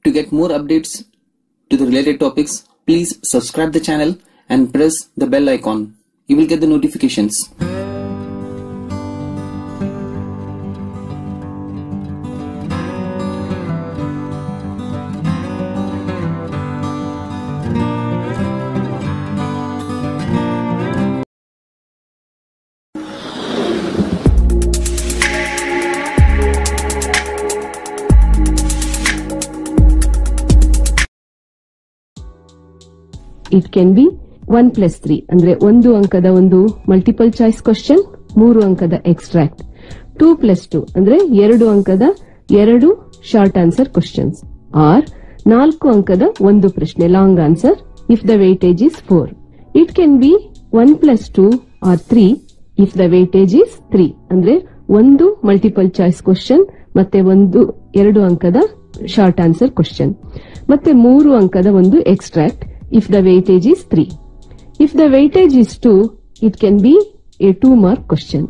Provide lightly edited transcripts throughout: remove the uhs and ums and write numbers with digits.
To get more updates to the related topics, please subscribe the channel and press the bell icon. You will get the notifications. It can be 1 plus 3 ಅಂದ್ರೆ 1 ಅಂಕದ ಒಂದು multiple choice question, 3 ಅಂಕದ extract. 2 plus 2 ಅಂದ್ರೆ 2 ಅಂಕದ 2 short answer questions. R 4 ಅಂಕದ ಒಂದು ಪ್ರಶ್ನೆ long answer if the weightage is 4. It can be 1 plus 2 or 3 if the weightage is 3 ಅಂದ್ರೆ ಒಂದು ಮಲ್ಟಿಪಲ್ ಚಾಯ್ಸ್ ಕ್ವಶನ್ ಮತ್ತೆ 2 ಅಂಕದ ಶಾರ್ಟ್ ಆನ್ಸರ್ ಕ್ವಶನ್ ಮತ್ತೆ 3 ಅಂಕದ ಒಂದು extract if the weightage is 3. If the weightage is 2, it can be a 2-mark question.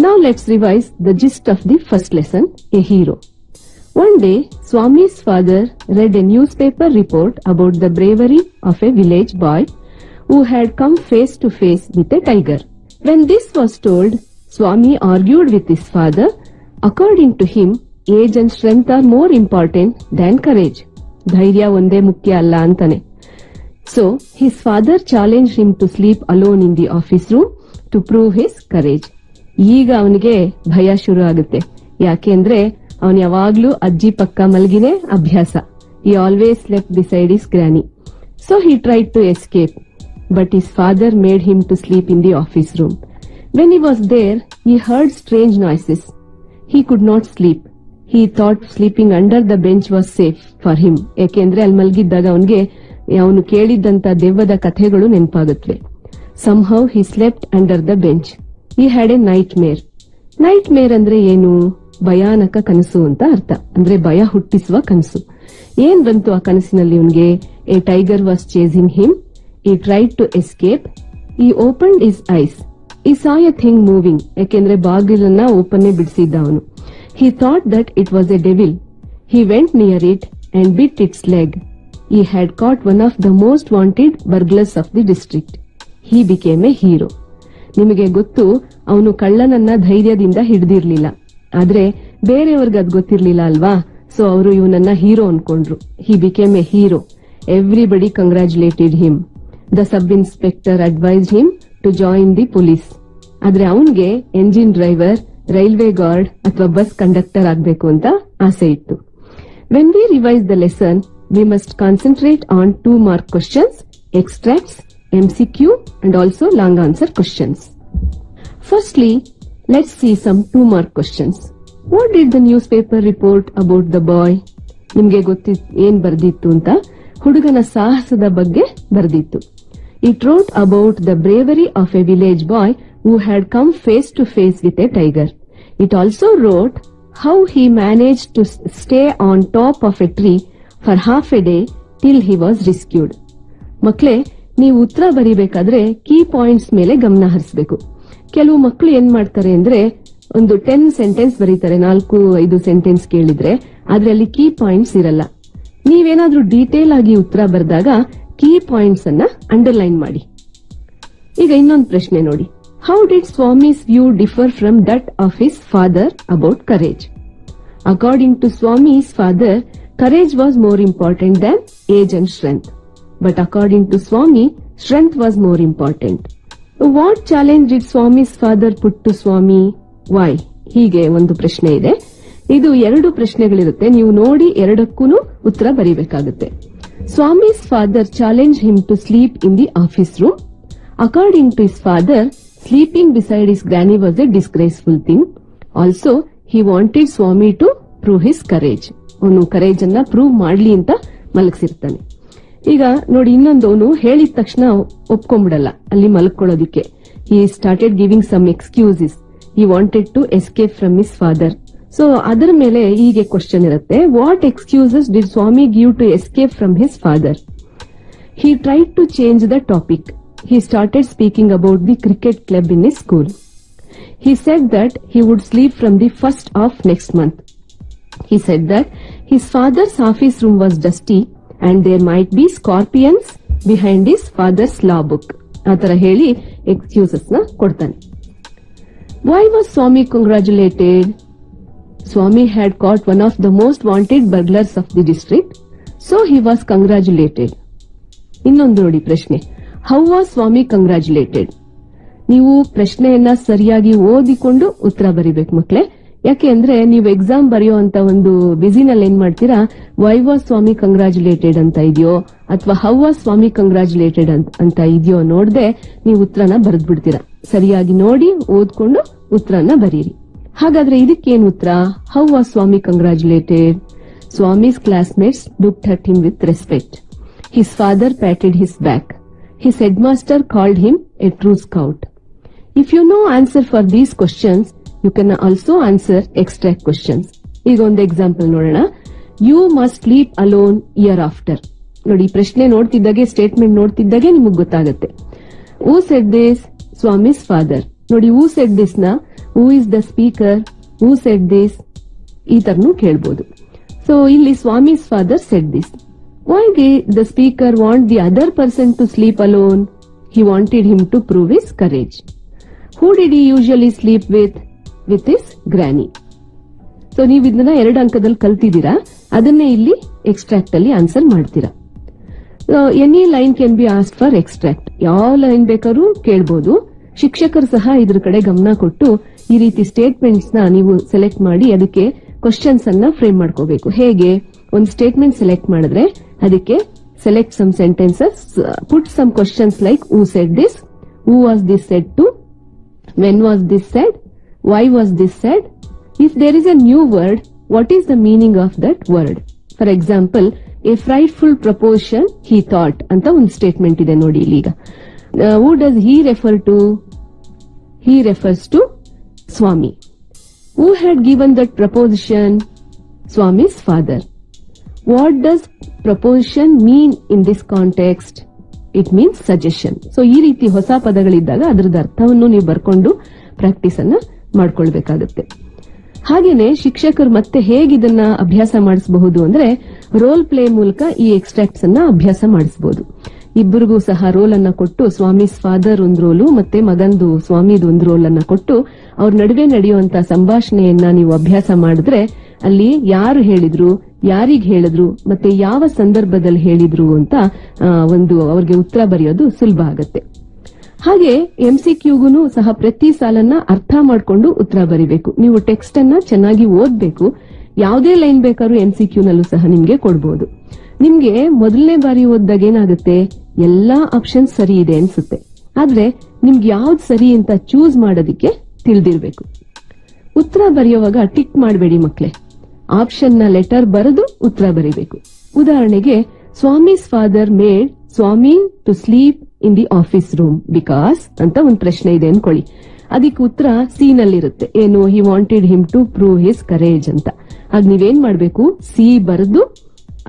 Now let's revise the gist of the first lesson, a hero. One day, Swami's father read a newspaper report about the bravery of a village boy who had come face to face with a tiger. When this was told, Swami argued with his father. According to him, age and strength are more important than courage. ಧೈರ್ಯ ಒಂದೇ ಮುಖ್ಯ ಅಲ್ಲ ಅಂತಾನೆ. So, his father challenged him to sleep alone in the office room to prove his courage. ಈಗ ಅವನಿಗೆ ಭಯ ಶುರು ಆಗುತ್ತೆ. ಯಾಕೆಂದ್ರೆ ಅವನು ಯಾವಾಗ್ಲೂ ಅಜ್ಜಿ ಪಕ್ಕ ಮಲಗಿನೇ ಅಭ್ಯಾಸ. He always slept beside his granny. So he tried to escape, but his father made him to sleep in the office room. When he was there, he heard strange noises. He could not sleep. He thought sleeping under the bench was safe for him. ಯಾಕೆಂದ್ರೆ ಅಲ್ಲಿ ಮಲಗಿದ್ದಾಗ ಅವನಿಗೆ ಅವನು ಕೇಳಿದ್ದಂತ ದೆವ್ವದ ಕಥೆಗಳು ನೆನಪಾಗುತ್ತವೆ. Somehow he slept under the bench. He had a nightmare. Nightmare ಅಂದ್ರೆ ಏನು? ಭಯಾನಕ ಕನಸು ಅಂತ ಅರ್ಥ. ಅಂದ್ರೆ ಭಯ ಹುಟ್ಟಿಸುವ ಕನಸು. ಏನ್ ಬಂತು ಆ ಕನಸಿನಲ್ಲಿ ಅವನಿಗೆ? A tiger was chasing him. He tried to escape. He opened his eyes. He saw a thing moving. ಯಾಕೆಂದ್ರೆ ಬಾಗಿಲನ್ನ ಓಪನ್ ಬಿಡಿಸಿದ್ದ ಅವನು. He thought that it was a devil. He went near it and bit its leg. He had caught one of the most wanted burglars of the district. He became a hero. ನಿಮಗೆ ಗೊತ್ತು, ಅವನು ಕಳ್ಳನನ್ನ ಧೈರ್ಯದಿಂದ ಹಿಡಿದಿರ್ಲಿಲ್ಲ. ಆದ್ರೆ ಬೇರೆಯವ್ರಿಗೆ ಅದ್ ಗೊತ್ತಿರ್ಲಿಲ್ಲ ಅಲ್ವಾ? So ಅವರು ಇವನನ್ನ hero ಅನ್ಕೊಂಡ್ರು. He became a hero. Everybody congratulated him. The sub-inspector advised him to join the police. ಆದ್ರೆ ಅವನ್ಗೆ ಎಂಜಿನ್ ಡ್ರೈವರ್, ರೈಲ್ವೆ ಗಾರ್ಡ್ ಅಥವಾ ಬಸ್ ಕಂಡಕ್ಟರ್ ಆಗ್ಬೇಕು ಅಂತ ಆಸೆ ಇತ್ತು. When we revise the lesson, we must concentrate on 2-mark questions, extracts, MCQ and also long answer questions. Firstly, let's see some 2-mark questions. What did the newspaper report about the boy? ನಿಮ್ಗೆ ಏನ್ ಬರ್ದಿತ್ತು ಅಂತ? ಹುಡುಗನ ಸಾಹಸದ ಬಗ್ಗೆ ಬರ್ದಿತ್ತು. It wrote about the bravery of a village boy who had come face to face with a tiger. It also wrote how he managed to stay on top of a tree for half a day till he was rescued. ಮಕ್ಳೇ, ನೀವು ಉತ್ತರ ಬರೀಬೇಕಾದ್ರೆ key points ಮೇಲೆ ಗಮನ ಹರಿಸಬೇಕು. ಕೆಲವು ಮಕ್ಕಳು ಏನ್ ಮಾಡ್ತಾರೆ ಅಂದ್ರೆ ಒಂದು 10 ಸೆಂಟೆನ್ಸ್ ಬರೀತಾರೆ, 4-5 ಸೆಂಟೆನ್ಸ್ ಕೇಳಿದ್ರೆ, ಆದ್ರೆ ಅಲ್ಲಿ ಕೀ ಪಾಯಿಂಟ್ಸ್ ಇರಲ್ಲ. ನೀವೇನಾದ್ರೂ ಡೀಟೇಲ್ ಆಗಿ ಉತ್ತರ ಬರೆದಾಗ ಕೀ ಪಾಯಿಂಟ್ಸ್ ಅನ್ನ ಅಂಡರ್ಲೈನ್ ಮಾಡಿ. ಈಗ ಇನ್ನೊಂದು ಪ್ರಶ್ನೆ ನೋಡಿ. How did Swami's view differ from that of his father about courage? According to Swami's father, courage was more important than age and strength. But according to Swami, strength was more important. What challenge did Swami's father put to Swami? Why? ಹೀಗೆ ಒಂದು ಪ್ರಶ್ನೆ ಇದೆ. ಇದು 2 ಪ್ರಶ್ನೆಗಳಿರುತ್ತೆ. ನೀವು ನೋಡಿ ಎರಡಕ್ಕೂ ಉತ್ತರ ಬರೀಬೇಕಾಗುತ್ತೆ. Swami's father challenged him to sleep in the office room. According to his father, sleeping beside his granny was a disgraceful thing. Also, he wanted Swami to prove his courage. ಅವನು ಕರೇಜ್ ಅನ್ನ prove ಮಾಡ್ಲಿ ಅಂತ ಮಲಗಿಸಿರ್ತಾನೆ. ಈಗ ನೋಡಿ, ಇನ್ನೊಂದು, ಅವನು ಹೇಳಿದ ತಕ್ಷಣ ಒಪ್ಕೊಂಡ್ಬಿಡಲ್ಲ ಅಲ್ಲಿ ಮಲ್ಕೊಳ್ಳೋದಿಕ್ಕೆ. He started giving some excuses. He wanted to escape from his father. So ಅದರ ಮೇಲೆ ಹೀಗೆ ಕ್ವಶನ್ ಇರುತ್ತೆ. What excuses did Swami give to escape from his father? He tried to change the topic. He started speaking about the cricket club in his school. He said that he would sleep from the 1st of next month. He said that his father's office room was dusty and there might be scorpions behind his father's law book. ಆತರ ಹೇಳಿ excuses ನ ಕೊಡ್ತಾನೆ. Why was Swami congratulated? Swami had caught one of the most wanted burglars of the district, so he was congratulated. ಇನ್ನೊಂದು ನೋಡಿ ಪ್ರಶ್ನೆ, How was Swami congratulated? ನೀವು ಪ್ರಶ್ನೆಯನ್ನ ಸರಿಯಾಗಿ ಓದಿಕೊಂಡು ಉತ್ತರ ಬರಿಬೇಕು ಮಕ್ಕಳೇ. ಯಾಕೆ ಅಂದ್ರೆ ನೀವು ಎಕ್ಸಾಮ್ ಬರೆಯುವಂತ ಒಂದು ಬಿಸಿನಲ್ಲಿ ಏನ್ ಮಾಡ್ತೀರಾ, ವೈ ವಾಸ್ ಸ್ವಾಮಿ ಕಂಗ್ರಾಚುಲೇಟೆಡ್ ಅಂತ ಇದೆಯೋ ಅಥವಾ ಹೌ ವಾಸ್ ಸ್ವಾಮಿ ಕಂಗ್ರಾಚುಲೇಟೆಡ್ ಅಂತ ಇದೆಯೋ ನೋಡದೆ ನೀವು ಉತ್ತರನ ಬರೆದ್ಬಿಡ್ತೀರಾ. ಸರಿಯಾಗಿ ನೋಡಿ ಓದ್ಕೊಂಡು ಉತ್ತರನ ಬರೀರಿ. ಹಾಗಾದ್ರೆ ಇದಕ್ಕೇನು ಉತ್ತರ? How was Swami congratulated? Swami's classmates looked at him with respect. His father patted his back. His headmaster called him a true scout. If you know answer for these questions, you can also answer extract questions. ಈಗ ಒಂದು example ನೋಡೋಣ. You must sleep alone hereafter. ನೋಡಿ, ಪ್ರಶ್ನೆ ನೋಡ್ತಿದ್ದಾಗೆ, statement ನೋಡ್ತಿದ್ದಾಗೆ ನಿಮಗ್ ಗೊತ್ತಾಗುತ್ತೆ. Who said this? Swami's father. ನೋಡಿ, ಹೂ ಸೆಡ್ ದಿಸ್ ನ who is the speaker, who said this ಈ ತರನು ಕೇಳ್ಬೋದು. ಸೊ ಇಲ್ಲಿ Swami's father said this. Why did the speaker want the other person to sleep alone? He wanted him to prove his courage. Who did he usually sleep with? With his granny. So ನೀವು ಇದನ್ನ 2 ಅಂಕದಲ್ಲಿ ಕಲ್ತಿದ್ದೀರಾ. ಅದನ್ನೇ ಇಲ್ಲಿ extract ಅಲ್ಲಿ answer ಮಾಡ್ತೀರಾ. Any line can be asked for extract. ಯಾವ line ಬೇಕಾದ್ರೂ ಕೇಳಬಹುದು. ಶಿಕ್ಷಕರು ಸಹ ಇದ್ರ ಕಡೆ ಗಮನ ಕೊಟ್ಟು ಈ ರೀತಿ ಸ್ಟೇಟ್ಮೆಂಟ್ಸ್ ನ ನೀವು ಸೆಲೆಕ್ಟ್ ಮಾಡಿ ಅದಕ್ಕೆ ಕ್ವಶನ್ಸ್ ಅನ್ನ ಫ್ರೇಮ್ ಮಾಡ್ಕೋಬೇಕು. ಹೇಗೆ? ಒಂದು ಸ್ಟೇಟ್ಮೆಂಟ್ ಸೆಲೆಕ್ಟ್ ಮಾಡಿದ್ರೆ ಅದಕ್ಕೆ select some sentences, put some questions like who said this, who was this said to, when was this said, why was this said? If there is a new word, what is the meaning of that word? For example, a frightful proposition he thought anta ಒಂದು statement ಇದೆ ನೋಡಿ ಇಲ್ಲಿಗ. Who does he refer to? He refers to Swami. Who had given that proposition? Swami's father. What does proposition mean in this context? It means suggestion. So ಈ ರೀತಿ ಹೊಸ ಪದಗಳಿದ್ದಾಗ ಅದರದ ಅರ್ಥವನ್ನು ನೀವು ಬರ್ಕೊಂಡು ಪ್ರಾಕ್ಟೀಸ್ ಅನ್ನ ಮಾಡ್ಕೊಳ್ಬೇಕಾಗುತ್ತೆ. ಹಾಗೇನೆ ಶಿಕ್ಷಕರು ಮತ್ತೆ ಹೇಗಿದನ್ನ ಅಭ್ಯಾಸ ಮಾಡಿಸಬಹುದು ಅಂದ್ರೆ ರೋಲ್ ಪ್ಲೇ ಮೂಲಕ ಈ ಎಕ್ಸ್ಟ್ರಾಕ್ಟ್ಸ್ ಅನ್ನ ಅಭ್ಯಾಸ ಮಾಡಿಸಬಹುದು. ಇಬ್ಬರಿಗೂ ಸಹ ರೋಲ್ ಅನ್ನ ಕೊಟ್ಟು, ಸ್ವಾಮಿಸ್ ಫಾದರ್ ಒಂದು ರೋಲು ಮತ್ತೆ ಮಗಂದು ಸ್ವಾಮಿದು ಒಂದು ರೋಲ್ ಅನ್ನ ಕೊಟ್ಟು ಅವ್ರ ನಡುವೆ ನಡೆಯುವಂತ ಸಂಭಾಷಣೆಯನ್ನ ನೀವು ಅಭ್ಯಾಸ ಮಾಡಿದ್ರೆ ಅಲ್ಲಿ ಯಾರು ಹೇಳಿದ್ರು, ಯಾರಿಗ್ ಹೇಳಿದ್ರು ಮತ್ತೆ ಯಾವ ಸಂದರ್ಭದಲ್ಲಿ ಹೇಳಿದ್ರು ಅಂತ ಒಂದು ಅವ್ರಿಗೆ ಉತ್ತರ ಬರೆಯೋದು ಸುಲಭ ಆಗತ್ತೆ. ಹಾಗೆ MCQಗೂ ಸಹ ಪ್ರತಿ ಸಾಲನ್ನ ಅರ್ಥ ಮಾಡ್ಕೊಂಡು ಉತ್ತರ ಬರಿಬೇಕು. ನೀವು ಟೆಕ್ಸ್ಟ್ ಅನ್ನ ಚೆನ್ನಾಗಿ ಓದ್ಬೇಕು. ಯಾವುದೇ ಲೈನ್ ಬೇಕಾದ್ರೂ MCQ ನಲ್ಲೂ ಸಹ ನಿಮ್ಗೆ ಕೊಡ್ಬೋದು. ನಿಮ್ಗೆ ಮೊದಲನೇ ಬಾರಿ ಓದ್ದಾಗ ಏನಾಗುತ್ತೆ, ಎಲ್ಲಾ ಆಪ್ಷನ್ ಸರಿ ಇದೆ ಅನ್ಸುತ್ತೆ. ಆದ್ರೆ ನಿಮ್ಗೆ ಯಾವ್ದು ಸರಿ ಅಂತ ಚೂಸ್ ಮಾಡೋದಿಕ್ಕೆ ತಿಳಿದಿರ್ಬೇಕು. ಉತ್ತರ ಬರೆಯುವಾಗ ಟಿಕ್ ಮಾಡಬೇಡಿ ಮಕ್ಳೇ. ಆಪ್ಷನ್ ನ ಲೆಟರ್ ಬರೆದು ಉತ್ತರ ಬರೀಬೇಕು. ಉದಾಹರಣೆಗೆ, Swami's father made Swami to sleep in the office room because ಅಂತ ಒಂದು ಪ್ರಶ್ನೆ ಇದೆ ಅನ್ಕೊಳ್ಳಿ. ಅದಕ್ಕೆ ಉತ್ತರ ಸಿ ನಲ್ಲಿರುತ್ತೆ. ಏನು? He wanted him to prove his courage ಅಂತ. ಆಗ ನೀವೇನ್ ಮಾಡ್ಬೇಕು, ಸಿ ಬರೆದು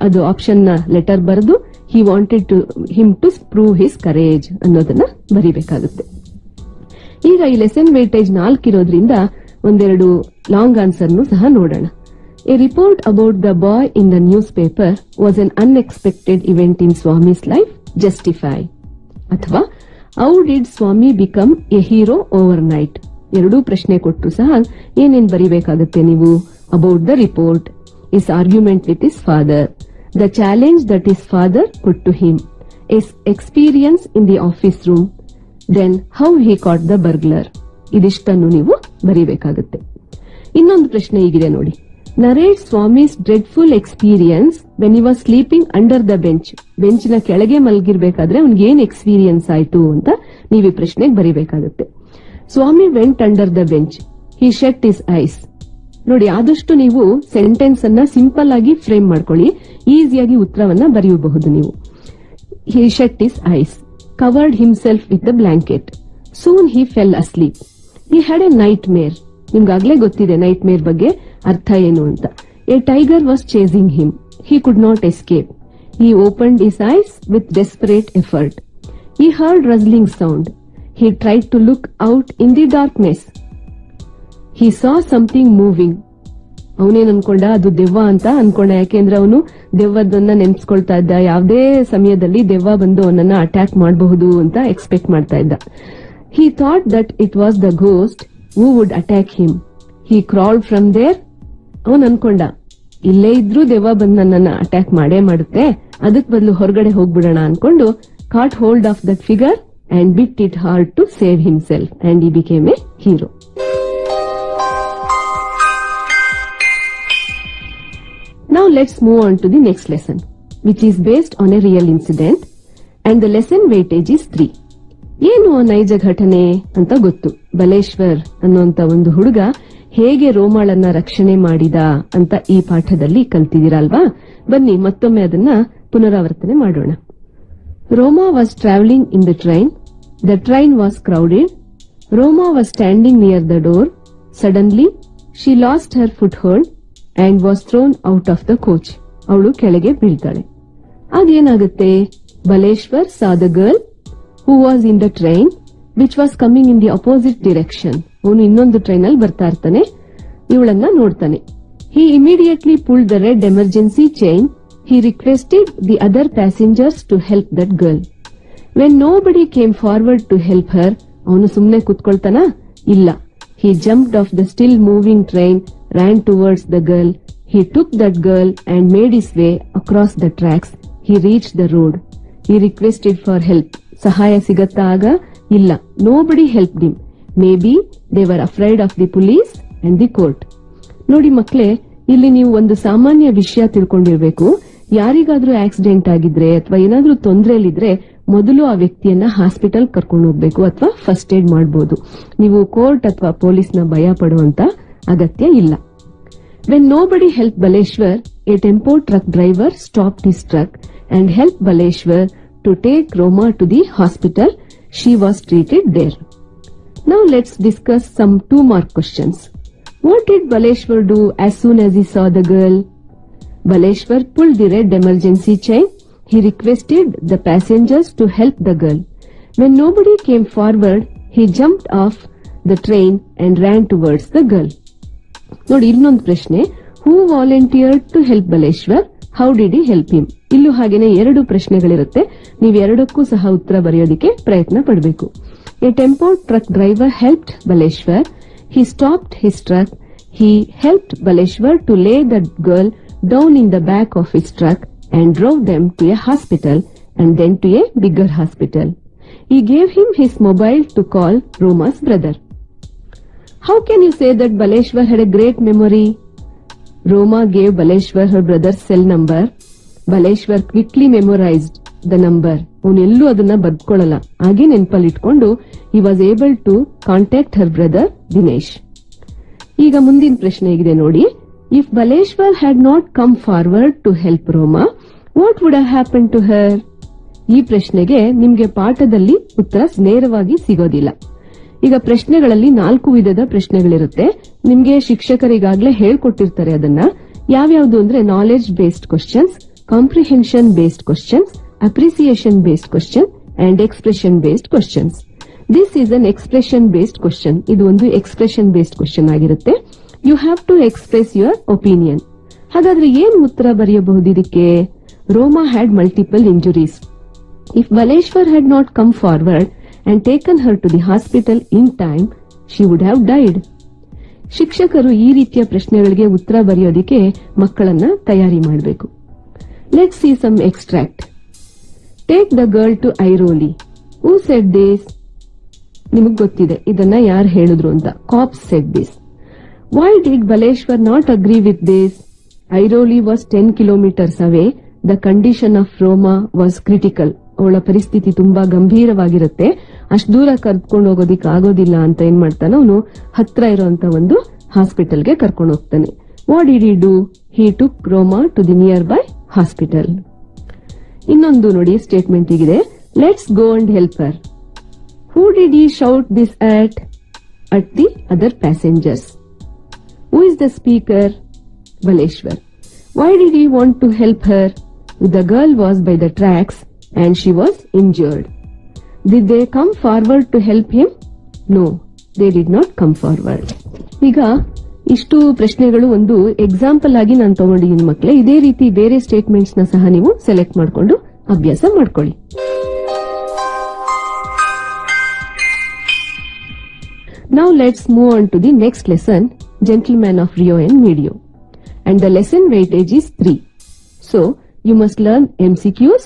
ಅದು ಆಪ್ಷನ್ ನ ಲೆಟರ್ ಬರೆದು he wanted him to prove his courage ಅನ್ನೋದನ್ನ ಬರಿಬೇಕಾಗುತ್ತೆ. ಈಗ ಈ ಲೆಸನ್ ವೇಟೇಜ್ 4 ಇರೋದ್ರಿಂದ ಒಂದೆರಡು ಲಾಂಗ್ ಆನ್ಸರ್ನು ಸಹ ನೋಡೋಣ. A report about the boy in the newspaper was an unexpected event in Swami's life. Justify. ಅಥವಾ how did Swami become a hero overnight? ಎರಡೂ ಪ್ರಶ್ನೆ ಕೊಟ್ಟು ಸಹ ಏನೇನ್ ಬರಿಬೇಕಾಗುತ್ತೆ ನೀವು? About the report, his argument with his father, the challenge that his father put to him, his experience in the office room, then how he caught the burglar. ಇದಿಷ್ಟನ್ನು ನೀವು ಬರಿಬೇಕಾಗುತ್ತೆ. ಇನ್ನೊಂದು ಪ್ರಶ್ನೆ ಹೀಗಿದೆ ನೋಡಿ. Narrate Swami's dreadful experience when he was sleeping under the bench. ಬೆಂಚಿನ ಕೆಳಗೆ ಮಲಗಿರ್ಬೇಕಾದ್ರೆ ಅವ್ನಿಗೆ ಏನ್ experience ಆಯ್ತು ಅಂತ ನೀವು ಈ ಪ್ರಶ್ನೆಗೆ ಬರಿಬೇಕಾಗುತ್ತೆ. Swami went under the bench, he shut his eyes. ನೋಡಿ, ಆದಷ್ಟು ನೀವು ಸೆಂಟೆನ್ಸ್ ಅನ್ನ ಸಿಂಪಲ್ ಆಗಿ ಫ್ರೇಮ್ ಮಾಡ್ಕೊಳ್ಳಿ. ಈಸಿಯಾಗಿ ಉತ್ತರವನ್ನ ಬರೆಯಬಹುದು ನೀವು. He shut his eyes, covered himself with the blanket, soon he fell asleep, he had a nightmare. ನಿಮ್ಗಾಗ್ಲೇ ಗೊತ್ತಿದೆ ನೈಟ್ ಮೇರ್ ಬಗ್ಗೆ ಅರ್ಥ ಏನು ಅಂತ. A tiger was chasing him, he could not escape, he opened his eyes with desperate effort, he heard rustling sound, he tried to look out in the darkness, he saw something moving, ಅವನೇನ್ ಅನ್ಕೊಂಡ ಅದು ದೆವ್ವ ಅಂತ ಅನ್ಕೊಂಡ. ಯಾಕೆಂದ್ರೆ ಅವನು ದೆವ್ವದನ್ನ ನೆನ್ಸ್ಕೊಳ್ತಾ ಇದ್ದ. ಯಾವುದೇ ಸಮಯದಲ್ಲಿ ದೆವ್ವ ಬಂದು ಅವನನ್ನ ಅಟ್ಯಾಕ್ ಮಾಡಬಹುದು ಅಂತ ಎಕ್ಸ್ಪೆಕ್ಟ್ ಮಾಡ್ತಾ ಇದ್ದ. He thought that it was the ghost who would attack him. He crawled from there. ಅವನ್ ಅನ್ಕೊಂಡ ಇಲ್ಲೇ ಇದ್ರೂ ದೆವ್ವ ಬಂದು ನನ್ನನ್ನ ಅಟ್ಯಾಕ್ ಮಾಡೇ ಮಾಡುತ್ತೆ, ಅದಕ್ ಬದಲು ಹೊರಗಡೆ ಹೋಗ್ಬಿಡೋಣ ಅನ್ಕೊಂಡು caught hold of that figure and bit it hard to save himself, and he became a hero. Now let's move on to the next lesson, which is based on a real incident, and the lesson weightage is 3. ಏನು ನೈಜ ಘಟನೆ ಅಂತ ಗೊತ್ತು. ಬಲೇಶ್ವರ್ ಅನ್ನುವಂತ ಒಂದು ಹುಡುಗ ಹೇಗೆ ರೋಮಾಳನ್ನ ರಕ್ಷಣೆ ಮಾಡಿದ ಅಂತ ಈ ಪಾಠದಲ್ಲಿ ಕಲ್ತಿದ್ದೀರಲ್ವಾ? ಬನ್ನಿ ಮತ್ತೊಮ್ಮೆ ಅದನ್ನ ಪುನರಾವರ್ತನೆ ಮಾಡೋಣ. Roma was traveling in the train. The train was crowded. Roma was standing near the door. Suddenly, she lost her foothold and was thrown out of the coach. ಅವಳು ಕೆಳಗೆ ಬೀಳ್ತಾಳೆ. ಅದೇನಾಗುತ್ತೆ? Baleshwar saw the girl who was in the train, which was coming in the opposite direction. ಅವನು ಇನ್ನೊಂದು train ಅಲ್ಲಿ ಬರ್ತಾ ಇರ್ತಾನೆ, ಇವಳನ್ನ ನೋಡ್ತಾನೆ. He immediately pulled the red emergency chain. He requested the other passengers to help that girl. When nobody came forward to help her, ಅವನು ಸುಮ್ಮನೆ ಕೂತ್ಕೊಳ್ತಾನ? ಇಲ್ಲ. He jumped off the still moving train, ran towards the girl. He took that girl and made his way across the tracks. He reached the road. He requested for help. ಸಹಾಯ ಸಿಗತ್ತಾ ಆಗ? ಇಲ್ಲ. Nobody helped him. Maybe they were afraid of the police and the court. ನೋಡಿ ಮಕ್ಕಳೇ, ಇಲ್ಲಿ ನೀವು ಒಂದು ಸಾಮಾನ್ಯ ವಿಷಯ ತಿಳ್ಕೊಂಡಿರ್ಬೇಕು. ಯಾರಿಗಾದ್ರೂ ಆಕ್ಸಿಡೆಂಟ್ ಆಗಿದ್ರೆ ಅಥವಾ ಏನಾದ್ರೂ ತೊಂದರೆಯಲ್ಲಿದ್ರೆ ಮೊದಲು ಆ ವ್ಯಕ್ತಿಯನ್ನ ಹಾಸ್ಪಿಟಲ್ ಕರ್ಕೊಂಡು ಹೋಗ್ಬೇಕು ಅಥವಾ ಫಸ್ಟ್ ಏಡ್ ಮಾಡಬಹುದು. ನೀವು ಕೋರ್ಟ್ ಅಥವಾ ಪೊಲೀಸ್ನ ಭಯ ಪಡುವಂತ ಅಗತ್ಯ ಇಲ್ಲ. When nobody helped Baleshwar, a tempo truck driver stopped his truck and helped Baleshwar to take Roma to the hospital. She was treated there. Now let's discuss some 2-mark questions. What did Baleshwar do as soon as he saw the girl? Baleshwar pulled the red emergency chain. He requested the passengers to help the girl. When nobody came forward, he jumped off the train and ran towards the girl. ನೋಡಿ ಇನ್ನೊಂದು ಪ್ರಶ್ನೆ. Who volunteered to help Baleshwar? How did he help him? ಇಲ್ಲೂ ಹಾಗೇನೆ 2 ಪ್ರಶ್ನೆಗಳಿರುತ್ತೆ. ನೀವು ಎರಡಕ್ಕೂ ಸಹ ಉತ್ತರ ಬರೆಯೋದಕ್ಕೆ ಪ್ರಯತ್ನ ಪಡಬೇಕು. A tempo truck driver helped Baleshwar. He stopped his truck. He helped Baleshwar to lay the girl down in the back of his truck and drove them to a hospital and then to a bigger hospital. He gave him his mobile to call Roma's brother. How can you say that Baleshwar had a great memory? Roma gave Baleshwar her brother's cell number. Baleshwar quickly memorized the number. ಅವನೆಲ್ಲೂ ಅದನ್ನ ಬದ್ಕೊಳ್ಳಲ್ಲ, ಹಾಗೆ ನೆನಪಲ್ಲಿ ಇಟ್ಕೊಂಡು he was able to contact her brother Dinesh. ಈಗ ಮುಂದಿನ ಪ್ರಶ್ನೆ ಹೇಗಿದೆ ನೋಡಿ. If Baleshwar had not come forward to help Roma, what would have happened to her? ಈ ಪ್ರಶ್ನೆಗೆ ನಿಮ್ಗೆ ಪಾಠದಲ್ಲಿ ಉತ್ತರ ನೇರವಾಗಿ ಸಿಗೋದಿಲ್ಲ. ಈಗ ಪ್ರಶ್ನೆಗಳಲ್ಲಿ 4 ವಿಧದ ಪ್ರಶ್ನೆಗಳಿರುತ್ತೆ. ನಿಮ್ಗೆ ಶಿಕ್ಷಕರಿಗಾಗ್ಲೇ ಹೇಳ್ಕೊಟ್ಟಿರ್ತಾರೆ ಅದನ್ನ. ಯಾವ್ಯಾವ್ದು ಅಂದ್ರೆ knowledge based questions, comprehension based questions, appreciation based question and expression based questions. This is an expression based question. ಇದು ಒಂದು ಎಕ್ಸ್ಪ್ರೆಷನ್ ಬೇಸ್ಡ್ ಕ್ವಶನ್ ಆಗಿರುತ್ತೆ. You have to express your opinion. ಹಾಗಾದ್ರೆ ಏನ್ ಉತ್ತರ ಬರೆಯಬಹುದು ಇದಕ್ಕೆ? Roma had multiple injuries. If Baleshwar had not come forward and taken her to the hospital in time, she would have died. ಶಿಕ್ಷಕರು ಈ ರೀತಿಯ ಪ್ರಶ್ನೆಗಳಿಗೆ ಉತ್ತರ ಬರೆಯೋದಕ್ಕೆ ಮಕ್ಕಳನ್ನ ತಯಾರಿ ಮಾಡಬೇಕು. Let's see some extract. Take the girl to Airoli. Who said this? ನಿಮಗ್ ಗೊತ್ತಿದೆ ಇದನ್ನ ಯಾರು ಹೇಳಿದ್ರು ಅಂತ. Cops said this. Why did Baleshwar not agree with this? Airoli was 10 kilometers away. The condition of Roma was critical. ಅವಳ ಪರಿಸ್ಥಿತಿ ತುಂಬಾ ಗಂಭೀರವಾಗಿರುತ್ತೆ. ಅಷ್ಟು ದೂರ ಕರ್ಕೊಂಡು ಹೋಗೋದಿಕ್ಕೆ ಆಗೋದಿಲ್ಲ ಅಂತ ಏನ್ ಮಾಡ್ತಾನೆ ಅವನು, ಹತ್ರ ಇರುವಂತ ಒಂದು ಹಾಸ್ಪಿಟಲ್ಗೆ ಕರ್ಕೊಂಡು ಹೋಗ್ತಾನೆ. What did he do? He took Roma to the nearby hospital. ಇನ್ನೊಂದು ನೋಡಿ ಸ್ಟೇಟ್ಮೆಂಟ್ ಹೀಗಿದೆ. Let's go and help her. Who did he shout this at the other passengers? Who is the speaker? Baleshwar. Why did he want to help her? The girl was by the tracks and she was injured. Did they come forward to help him? No, they did not come forward. ಈಗ ಇಷ್ಟು ಪ್ರಶ್ನೆಗಳು ಒಂದು example ಆಗಿ ನಾನು ತಗೊಂಡಿದ್ದೀನಿ ಮಕ್ಕಳೇ. ಇದೇ ರೀತಿ ಬೇರೆ ಸ್ಟೇಟ್ಮೆಂಟ್ಸ್ ನ ಸಹ ನೀವು ಸೆಲೆಕ್ಟ್ ಮಾಡಿಕೊಂಡು ಅಭ್ಯಾಸ ಮಾಡ್ಕೊಳ್ಳಿ. Now let's move on to the next lesson, Gentleman of Rio and Medio. And the lesson weightage is 3. So, you must learn MCQs,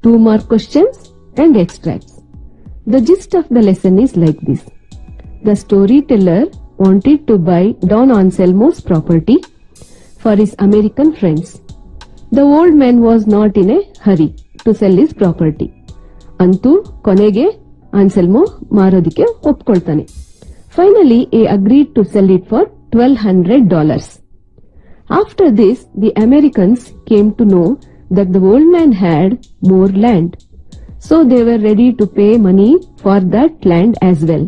2-mark questions and extracts. The gist of the lesson is like this. The storyteller wanted to buy Don Anselmo's property for his American friends. The old man was not in a hurry to sell his property. Antu konege Anselmo ಮಾರೋದಿಕ್ಕೆ ಒಪ್ಕೊಳ್ತಾನೆ. Finally, he agreed to sell it for $1,200. After this, the Americans came to know that the old man had more land. So they were ready to pay money for that land as well.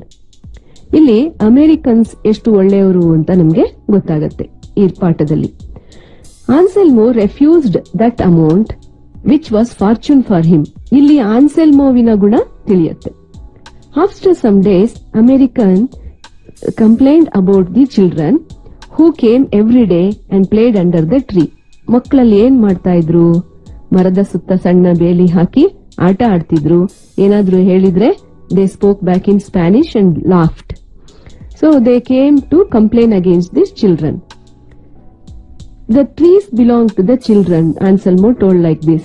ಇಲ್ಲಿ Americans ಎಷ್ಟು ಒಳ್ಳೆಯವರು ಅಂತ ನಮಗೆ ಗೊತ್ತಾಗತ್ತೆ ಈ ಪಾಠದಲ್ಲಿ. ಆನ್ಸೆಲ್ಮೋ refused that amount which was fortune for him. ಇಲ್ಲಿ ಆನ್ಸೆಲ್ಮೋವಿನ ಗುಣ ತಿಳಿಯುತ್ತೆ. After some days, American complained about the children who came every day and played under the tree. ಮಕ್ಕಳಲ್ಲಿ ಏನ್ ಮಾಡ್ತಾ ಇದ್ರು? ಮರದ ಸುತ್ತ ಸಣ್ಣ ಬೇಲಿ ಹಾಕಿ ಆಟ ಆಡ್ತಿದ್ರು. ಏನಾದ್ರೂ ಹೇಳಿದ್ರೆ they spoke back in Spanish and laughed. So they came to complain against these children. The trees belong to the children, Anselmo told like this.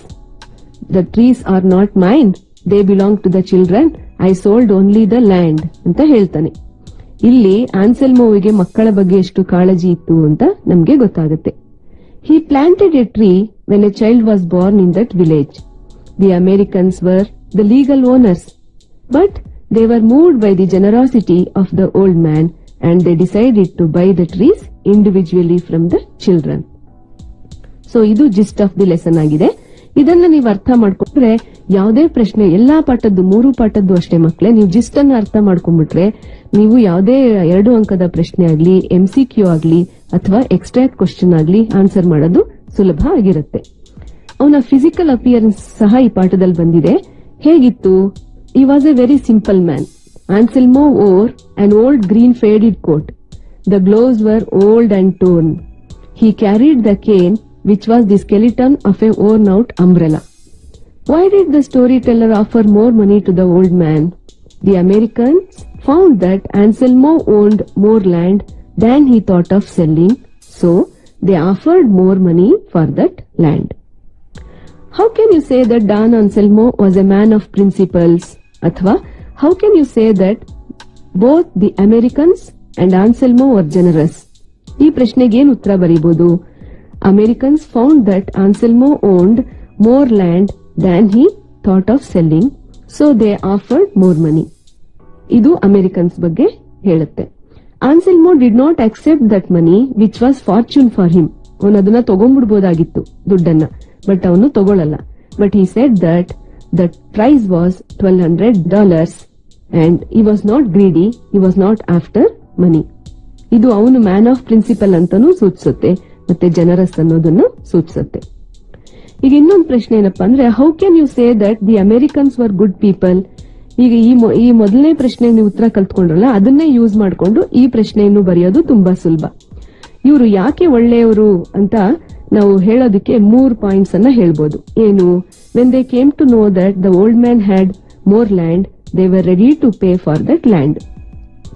The trees are not mine. They belong to the children. I sold only the land ಅಂತ ಹೇಳ್ತಾನೆ. ಇಲ್ಲಿ ಆನ್ಸೆಲ್ಮೋವಿಗೆ ಮಕ್ಕಳ ಬಗ್ಗೆ ಎಷ್ಟು ಕಾಳಜಿ ಇತ್ತು ಅಂತ ನಮ್ಗೆ ಗೊತ್ತಾಗುತ್ತೆ. He planted a tree when a child was born in that village. The Americans were the legal owners, but they were moved by the generosity of the old man and they decided to buy the trees individually from the children. So ಇದು gist of the lesson ಆಗಿದೆ. ಇದನ್ನ ನೀವು ಅರ್ಥ ಮಾಡ್ಕೊಂಡ್ರೆ ಯಾವುದೇ ಪ್ರಶ್ನೆ ಎಲ್ಲಾ ಪಾಠದ್ದು 3 ಪಾಠದ್ದು ಅಷ್ಟೇ ಮಕ್ಕಳೇ, ನೀವು ಜಿಸ್ಟ್ ಅನ್ನ ಅರ್ಥ ಮಾಡ್ಕೊಂಡ್ಬಿಟ್ರೆ ನೀವು ಯಾವುದೇ 2 ಅಂಕದ ಪ್ರಶ್ನೆ ಆಗ್ಲಿ, MCQ ಆಗ್ಲಿ ಅಥವಾ ಎಕ್ಸ್ಟ್ರಾಕ್ಟ್ ಕ್ವಶನ್ ಆಗ್ಲಿ ಆನ್ಸರ್ ಮಾಡೋದು ಸುಲಭ ಆಗಿರುತ್ತೆ. ಅವನ ಫಿಸಿಕಲ್ ಅಪಿಯರೆನ್ಸ್ ಸಹ ಈ ಪಾಠದಲ್ಲಿ ಬಂದಿದೆ. ಹೇಗಿತ್ತು? He was a very simple man. Anselmo wore an old green faded coat. The gloves were old and torn. He carried the cane, which was the skeleton of a worn-out umbrella. Why did the storyteller offer more money to the old man? The Americans found that Anselmo owned more land than he thought of selling, so they offered more money for that land. How can you say that Don Anselmo was a man of principles? Athwa, how can you say that both the Americans and Anselmo were generous? ಈ ಪ್ರಶ್ನೆಗೆ ಏನು ಉತ್ತರ ಬರೀಬಹುದು? Americans found that Anselmo owned more land than he thought of selling, so they offered more money. ಇದು Americans ಬಗ್ಗೆ ಹೇಳುತ್ತೆ. Anselmo did not accept that money which was fortune for him. ಅವನು ಅದನ್ನ ತಗೊಂಡ್ಬಿಡ್ಬೋದಾಗಿತ್ತು ದುಡ್ಡನ್ನ, ಬಟ್ ಅವನು ತಗೊಳ್ಳಲ್ಲ. But he said that the price was $1,200 and he was not greedy, he was not after money. ಇದು ಅವನು ಮ್ಯಾನ್ ಆಫ್ ಪ್ರಿನ್ಸಿಪಲ್ ಅಂತಾನೂ ಸೂಚಿಸುತ್ತೆ ಮತ್ತೆ ಜನರಸ್ ಅನ್ನೋದನ್ನು ಸೂಚಿಸುತ್ತೆ. ಈಗ ಇನ್ನೊಂದು ಪ್ರಶ್ನೆ ಏನಪ್ಪಾ ಅಂದ್ರೆ, how can you say that the Americans were good people? ಈಗ ಈ ಮೊದಲನೇ ಪ್ರಶ್ನೆ ನೀವು ಉತ್ತರ ಕಲ್ತ್ಕೊಂಡ್ರಲ್ಲ, ಅದನ್ನೇ ಯೂಸ್ ಮಾಡ್ಕೊಂಡು ಈ ಪ್ರಶ್ನೆಯನ್ನು ಬರೆಯೋದು ತುಂಬಾ ಸುಲಭ. ಇವರು ಯಾಕೆ ಒಳ್ಳೆಯವರು ಅಂತ ನಾವು ಹೇಳೋದಕ್ಕೆ 3 ಪಾಯಿಂಟ್ಸ್ ಅನ್ನ ಹೇಳ್ಬೋದು. ಏನು? When they came to know that the old man had more land, they were ready to pay for that land.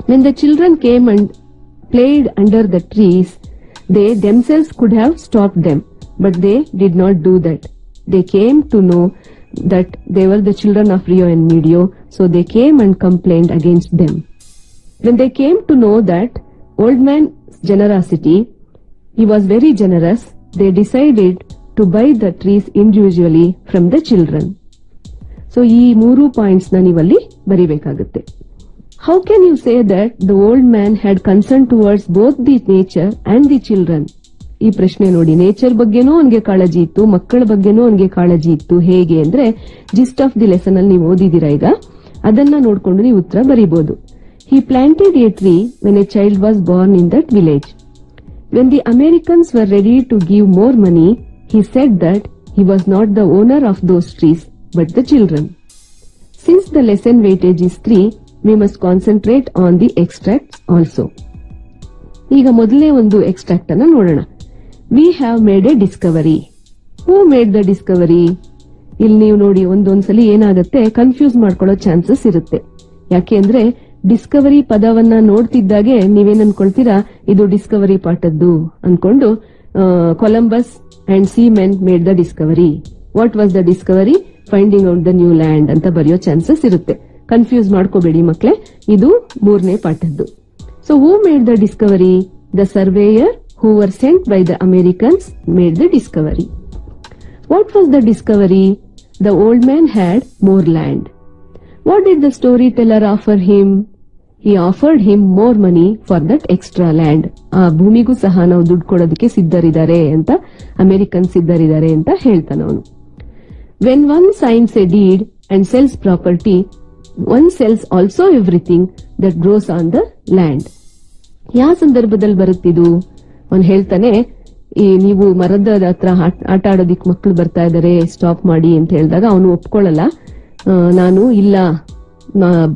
When the children came and played under the trees, they themselves could have stopped them, but they did not do that. They came to know that they were the children of Rio and Medio, so they came and complained against them. When they came to know that old man's generosity, he was very generous, they decided to buy the trees individually from the children. So ಈ 3 points ನ ನೀವಲ್ಲಿ ಬರಿಬೇಕಾಗುತ್ತೆ. How can you say that the old man had concern towards both the nature and the children? ಈ ಪ್ರಶ್ನೆ ನೋಡಿ, nature ಬಗ್ಗೆನೂ ಅವನಿಗೆ ಕಾಳಜಿ ಇತ್ತು, ಮಕ್ಕಳ ಬಗ್ಗೆನೂ ಅವನಿಗೆ ಕಾಳಜಿ ಇತ್ತು. ಹೇಗೆ ಅಂದ್ರೆ ಜಿಸ್ಟ್ ಆಫ್ ದಿ ಲೆಸನ್ ಅಲ್ಲಿ ನೀವು ಓದಿದಿರಾ ಈಗ, ಅದನ್ನ ನೋಡ್ಕೊಂಡು ನೀವು ಉತ್ತರ ಬರೀಬಹುದು. He planted a tree when a child was born in that village. When the Americans were ready to give more money, he said that he was not the owner of those trees, but the children. Since the lesson weightage is 3, we must concentrate on the extracts also. ಈಗ ಮೊದಲನೇ ಒಂದು extract ಅನ್ನ ನೋಡೋಣ. We have made A Discovery. Who made the Discovery? ಇಲ್ಲಿ ನೀವು ನೋಡಿ ಒಂದೊಂದ್ಸಲಿ ಏನಾಗುತ್ತೆ, confuse ಮಾಡ್ಕೊಳ್ಳೋ ಚಾನ್ಸಸ್ ಇರುತ್ತೆ. ಯಾಕೆ ಅಂದ್ರೆ ಡಿಸ್ಕವರಿ ಪದವನ್ನ ನೋಡ್ತಿದ್ದಾಗೆ ನೀವೇನ್ ಅನ್ಕೊಳ್ತೀರಾ, ಇದು ಡಿಸ್ಕವರಿ ಪಾಠದ್ದು ಅನ್ಕೊಂಡು Columbus and seamen made the discovery. What was the discovery? Finding out the new land ಅಂತ ಬರೆಯೋ ಚಾನ್ಸಸ್ ಇರುತ್ತೆ. ಕನ್ಫ್ಯೂಸ್ ಮಾಡ್ಕೋಬೇಡಿ ಮಕ್ಳೇ, ಇದು 3ನೇ ಪಾಠದ್ದು. So who made the discovery? The surveyor who were sent by the Americans made the discovery. What was the discovery? The old man had more land. What did the story teller offer him? He offered him more money for that extra land. ಆ ಭೂಮಿಗೂ ಸಹ ನಾವು ದುಡ್ಡು ಕೊಡೋದಕ್ಕೆ ಸಿದ್ಧರಿದ್ದಾರೆ ಅಂತ, American ಸಿದ್ಧರಿದ್ದಾರೆ ಅಂತ ಹೇಳ್ತಾನ ಅವನು. When one signs a deed and sells property, one sells also everything that grows on the land. ಯಾವ ಸಂದರ್ಭದಲ್ಲಿ ಬರುತ್ತಿದು? ಅವನು ಹೇಳ್ತಾನೆ, ನೀವು ಮರದ ಹತ್ರ ಆಟ ಆಡೋದಿಕ್ ಮಕ್ಕಳು ಬರ್ತಾ ಇದಾರೆ, ಸ್ಟಾಪ್ ಮಾಡಿ ಅಂತ ಹೇಳಿದಾಗ ಅವನು ಒಪ್ಕೊಳ್ಳಲ್ಲ. ನಾನು ಇಲ್ಲ,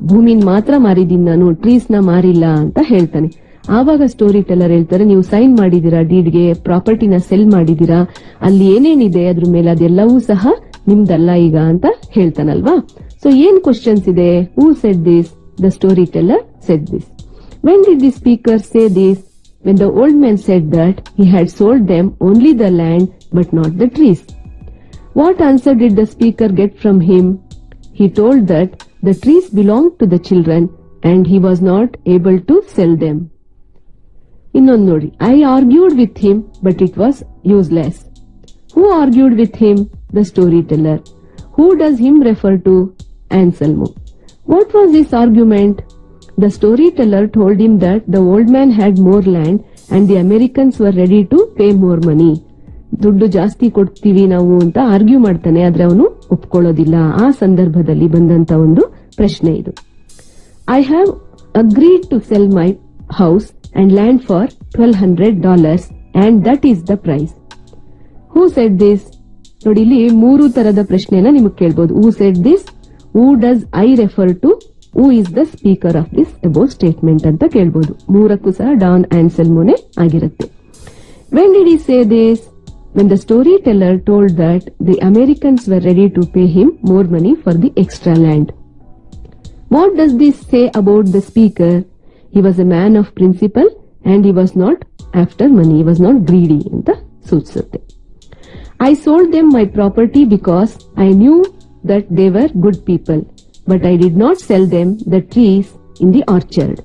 ಭೂಮಿನ ಮಾತ್ರ ಮಾರಿದೀನಿ, ನಾನು ಟ್ರೀಸ್ ನ ಮಾರಿಲ್ಲ ಅಂತ ಹೇಳ್ತಾನೆ. ಆವಾಗ ಸ್ಟೋರಿ ಟೆಲ್ಲರ್ ಹೇಳ್ತಾರೆ, ನೀವು ಸೈನ್ ಮಾಡಿದೀರಾ ಡೀಡ್ಗೆ, ಪ್ರಾಪರ್ಟಿನ ಸೆಲ್ ಮಾಡಿದೀರಾ, ಅಲ್ಲಿ ಏನೇನಿದೆ ಅದ್ರ ಮೇಲೆ ಅದೆಲ್ಲವೂ ಸಹ ನಿಮ್ದಲ್ಲ ಈಗ ಅಂತ ಹೇಳ್ತಾನಲ್ವಾ. ಸೊ ಏನ್ ಕ್ವಶನ್ಸ್ ಇದೆ? ಹೂ said this? The story teller shed this. When did the speaker say this? When the old man said that he had sold them only the land but not the trees. What answer did the speaker get from him? He told that the trees belonged to the children and he was not able to sell them. ಇನ್ನೊಂದು ನೋಡಿ, I argued with him but it was useless. Who argued with him? The storyteller. Who does him refer to? Anselmo. What was this argument? The storyteller told him that the old man had more land and the Americans were ready to pay more money. ದುಡ್ಡು ಜಾಸ್ತಿ ಕೊಡ್ತೀವಿ ನಾವು ಅಂತ argue ಮಾಡ್ತಾನೆ, ಆದ್ರೆ ಅವನು ಒಪ್ಕೊಳ್ಳೋದಿಲ್ಲ. ಆ ಸಂದರ್ಭದಲ್ಲಿ ಬಂದಂತ ಒಂದು ಪ್ರಶ್ನೆ ಇದು. I have agreed to sell my house and land for $1,200 and that is the price. Who said this? ನೋಡಿ, ಇಲ್ಲಿ 3 ತರದ ಪ್ರಶ್ನೆನ ನಿಮಗೆ ಕೇಳ್ಬೋದು. Who said this, who does I refer to, who is the speaker of this above statement ಅಂತ ಕೇಳ್ಬೋದು. 3ಕ್ಕೂ ಸಹ ಡಾನ್ ಆನ್ಸೆಲ್ಮೋನೆ ಆಗಿರುತ್ತೆ. When did he say this? When the storyteller told that the Americans were ready to pay him more money for the extra land. What does this say about the speaker? He was a man of principle and he was not after money. He was not greedy anta soochisutte. I sold them my property because I knew that they were good people, but I did not sell them the trees in the orchard.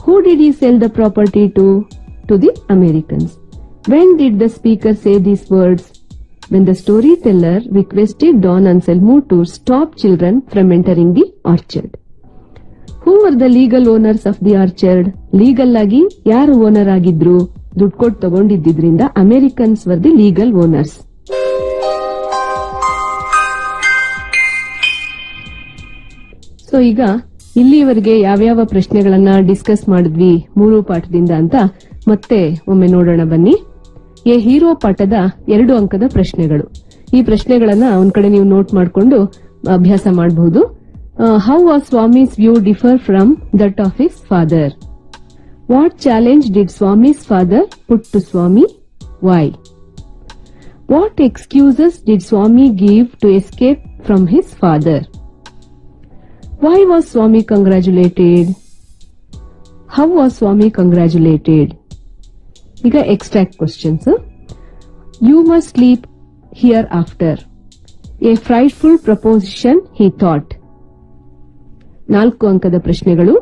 Who did he sell the property to? To the Americans. When did the speaker say these words? When the storyteller requested Don Anselmo to stop children from entering the orchard. Who were the legal owners of the orchard? Legal ಆಗಿ ಯಾರು owner ಆಗಿದ್ರು? ದುಡ್ಡು ಕೊಟ್ಟು ತಗೊಂಡಿದ್ರಿಂದ Americans were the legal owners. So ಈಗ ಇಲ್ಲಿವರೆಗೆ ಯಾವ್ಯಾವ ಪ್ರಶ್ನೆಗಳನ್ನ ಡಿಸ್ಕಸ್ ಮಾಡಿದ್ವಿ 3 ಪಾಠದಿಂದ ಅಂತ ಮತ್ತೆ ಒಮ್ಮೆ ನೋಡೋಣ ಬನ್ನಿ. ಎ ಹೀರೋ ಪಾಠದ 2 ಅಂಕದ ಪ್ರಶ್ನೆಗಳು. ಈ ಪ್ರಶ್ನೆಗಳನ್ನ ಒಂದ್ ಕಡೆ ನೀವು ನೋಟ್ ಮಾಡಿಕೊಂಡು ಅಭ್ಯಾಸ ಮಾಡಬಹುದು. How was Swami's view differ from that of his father? What challenge did Swami's father put to Swami? Why? What excuses did Swami give to escape from his father? Why was Swami congratulated? How was Swami congratulated? ಈಗ extract questions. You must sleep hereafter. A frightful proposition he thought. 4 ಅಂಕದ ಪ್ರಶ್ನೆಗಳು.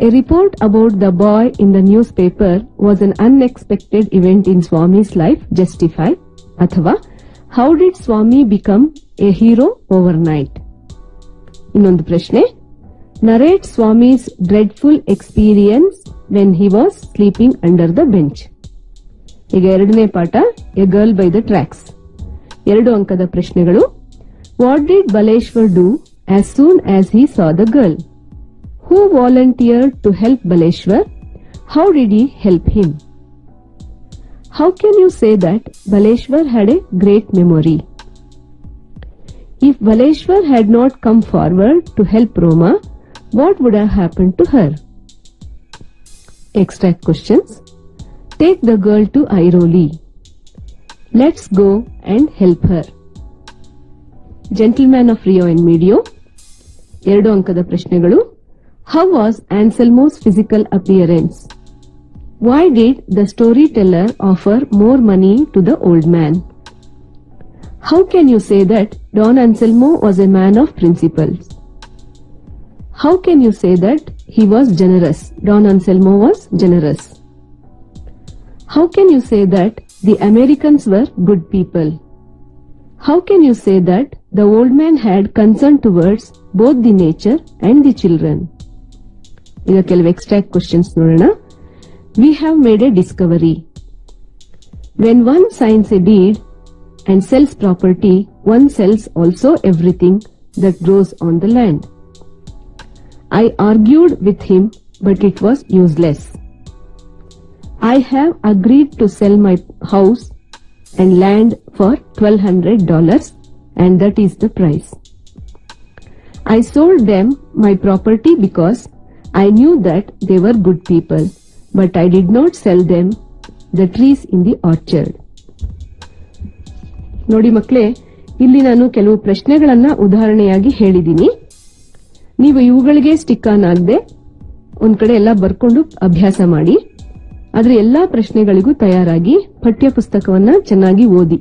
A report about the boy in the newspaper was an unexpected event in Swami's life. Justify. ಅಥವಾ how did Swami become a hero overnight? ಇನ್ನೊಂದು ಪ್ರಶ್ನೆ. Narrate Swami's dreadful experience when he was sleeping under the bench. ಈಗ 2ನೇ ಪಾಠ, a girl by the tracks. 2 ಅಂಕದ ಪ್ರಶ್ನೆಗಳು. What did Baleshwar do as soon as he saw the girl? Who volunteered to help Baleshwar? How did he help him? How can you say that Baleshwar had a great memory? If Baleshwar had not come forward to help Roma, what would have happened to her? extract questions. Take the girl to Airoli. Let's go and help her. Gentleman of Rio and Medio. 2 ಅಂಕದ ಪ್ರಶ್ನೆಗಳು. How was Anselmo's physical appearance? Why did the storyteller offer more money to the old man? How can you say that Don Anselmo was a man of principles? How can you say that he was generous? Don Anselmo was generous. How can you say that the Americans were good people? How can you say that the old man had concern towards both the nature and the children? ಈಗ ಕೆಲವು extract questions ನೋಡೋಣ. We have made a discovery. When one signs a deed and sells property, one sells also everything that grows on the land. I argued with him, but it was useless. I have agreed to sell my house and land for $1,200, and that is the price. I sold them my property because I knew that they were good people, but I did not sell them the trees in the orchard. ನೋಡಿ ಮಕ್ಕಳೇ, ಇಲ್ಲಿ ನಾನು ಕೆಲವು ಪ್ರಶ್ನೆಗಳನ್ನ ಉದಾಹರಣೆಯಾಗಿ ಹೇಳಿದ್ದೀನಿ. ನೀವು ಇವುಗಳಿಗೆ ಸ್ಟಿಕ್ ಆನ್ ಆಗದೆ ಒಂದ್ ಕಡೆ ಎಲ್ಲ ಬರ್ಕೊಂಡು ಅಭ್ಯಾಸ ಮಾಡಿ. ಆದ್ರೆ ಎಲ್ಲಾ ಪ್ರಶ್ನೆಗಳಿಗೂ ತಯಾರಾಗಿ ಪಠ್ಯ ಪುಸ್ತಕವನ್ನ ಚೆನ್ನಾಗಿ ಓದಿ,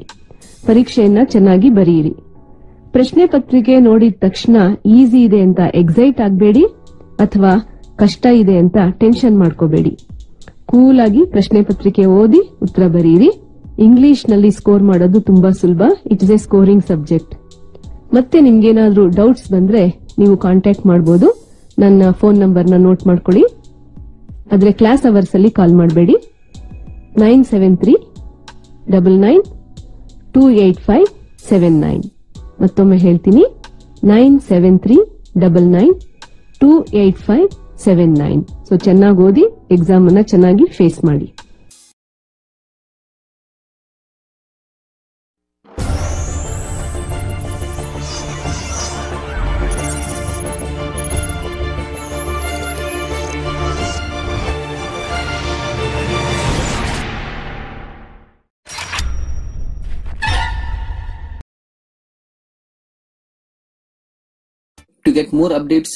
ಪರೀಕ್ಷೆಯನ್ನ ಚೆನ್ನಾಗಿ ಬರೆಯಿರಿ. ಪ್ರಶ್ನೆ ಪತ್ರಿಕೆ ನೋಡಿದ ತಕ್ಷಣ ಈಸಿ ಇದೆ ಅಂತ ಎಕ್ಸೈಟ್ ಆಗಬೇಡಿ, ಅಥವಾ ಕಷ್ಟ ಇದೆ ಅಂತ ಟೆನ್ಷನ್ ಮಾಡ್ಕೋಬೇಡಿ. ಕೂಲ್ ಆಗಿ ಪ್ರಶ್ನೆ ಪತ್ರಿಕೆ ಓದಿ ಉತ್ತರ ಬರೆಯಿರಿ. ಇಂಗ್ಲಿಷ್ ನಲ್ಲಿ ಸ್ಕೋರ್ ಮಾಡೋದು ತುಂಬಾ ಸುಲಭ. It is A scoring subject. ಮತ್ತೆ ನಿಮ್ಗೇನಾದ್ರೂ ಡೌಟ್ಸ್ ಬಂದ್ರೆ ನೀವು ಕಾಂಟ್ಯಾಕ್ಟ್ ಮಾಡಬಹುದು. ನನ್ನ ಫೋನ್ ನಂಬರ್ನ ನೋಟ್ ಮಾಡ್ಕೊಳ್ಳಿ. ಆದ್ರೆ ಕ್ಲಾಸ್ ಅವರ್ಸ್ ಅಲ್ಲಿ ಕಾಲ್ ಮಾಡಬೇಡಿ. 9739928579. ಮತ್ತೊಮ್ಮೆ ಹೇಳ್ತೀನಿ, 9739928579. ಸೊ ಚೆನ್ನಾಗಿ ಓದಿ ಎಕ್ಸಾಮ್ ಅನ್ನ ಚೆನ್ನಾಗಿ ಫೇಸ್ ಮಾಡಿ. To get more updates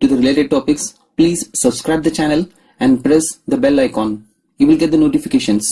to the related topics, please subscribe the channel and press the bell icon. You will get the notifications.